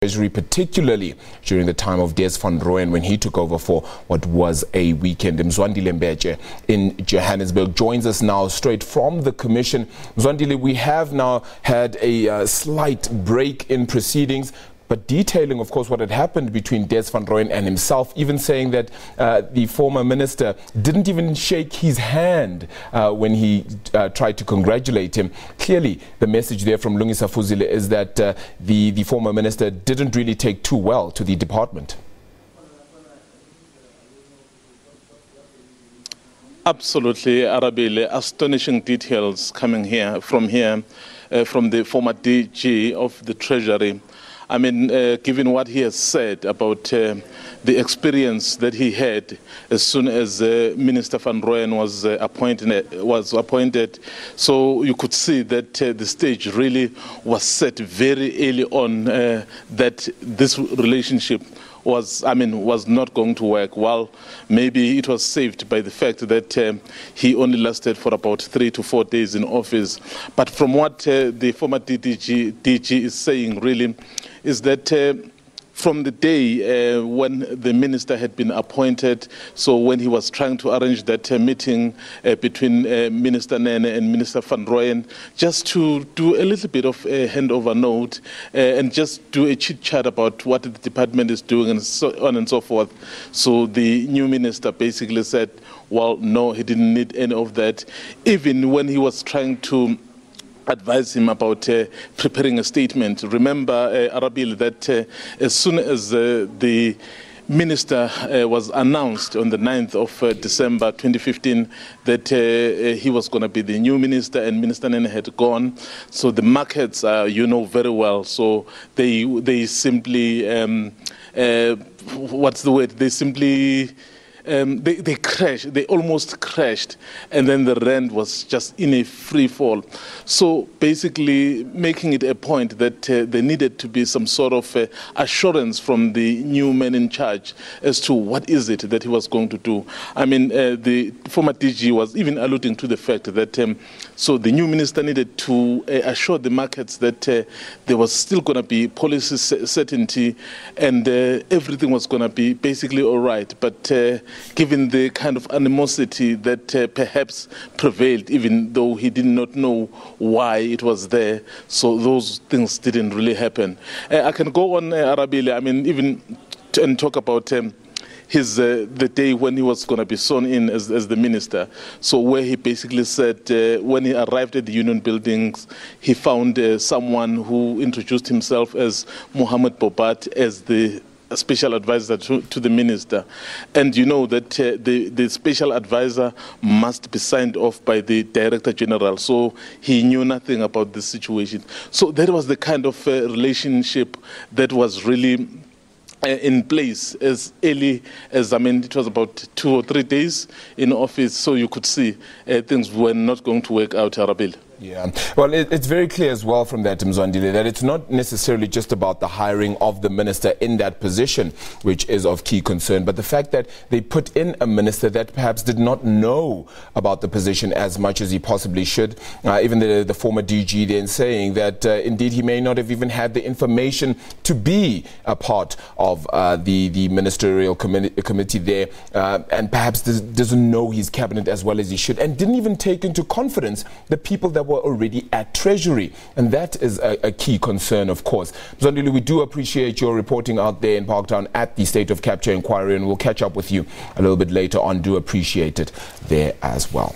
Treasury, particularly during the time of Des Van Rooyen when he took over for what was a weekend. Mzwandile Mbeje in Johannesburg joins us now straight from the Commission. Mzwandile, we have now had a slight break in proceedings, but detailing, of course, what had happened between Des Van Rooyen and himself, even saying that the former minister didn't even shake his hand when he tried to congratulate him. Clearly, the message there from Lungisa Fuzile is that the former minister didn't really take too well to the department. Absolutely, Arabile. Astonishing details coming from the former DG of the Treasury. I mean, given what he has said about the experience that he had as soon as Minister Van Rooyen was appointed, so you could see that the stage really was set very early on that this relationship was not going to work. Well, maybe it was saved by the fact that he only lasted for about 3 to 4 days in office. But from what the former DG is saying, really, is that from the day when the minister had been appointed, so when he was trying to arrange that meeting between Minister Nene and Minister Van Rooyen, just to do a little bit of a handover note and just do a chit-chat about what the department is doing and so on and so forth. So the new minister basically said, well, no, he didn't need any of that. Even when he was trying to advise him about preparing a statement. Remember, Arabil, that as soon as the minister was announced on the 9th of December 2015 that he was going to be the new minister and Minister Nene had gone. So the markets, you know very well, so they simply, what's the word? They simply... They crashed, they almost crashed, and then the rand was just in a free fall. So basically making it a point that there needed to be some sort of assurance from the new man in charge as to what is it that he was going to do. I mean, the former DG was even alluding to the fact that so the new minister needed to assure the markets that there was still going to be policy certainty and everything was going to be basically all right. But given the kind of animosity that perhaps prevailed, even though he did not know why it was there, so those things didn't really happen. I can go on, Arabile, I mean, even and talk about the day when he was going to be sworn in as the minister. So where he basically said when he arrived at the union buildings, he found someone who introduced himself as Mohammed Bobat as the special advisor to the minister. And you know that the special advisor must be signed off by the director general. So he knew nothing about the situation. So that was the kind of relationship that was really in place as early as, I mean, it was about 2 or 3 days in office. So you could see things were not going to work out, Arabil. Yeah, well, it's very clear as well from that, Mzwandile, that it's not necessarily just about the hiring of the minister in that position, which is of key concern, but the fact that they put in a minister that perhaps did not know about the position as much as he possibly should. Even the former DG then saying that indeed he may not have even had the information to be a part of the ministerial committee there, and perhaps doesn't know his cabinet as well as he should, and didn't even take into confidence the people that were already at Treasury, and that is a key concern, of course. Mzwandile, we do appreciate your reporting out there in Parktown at the State of Capture Inquiry, and we'll catch up with you a little bit later on. Do appreciate it there as well.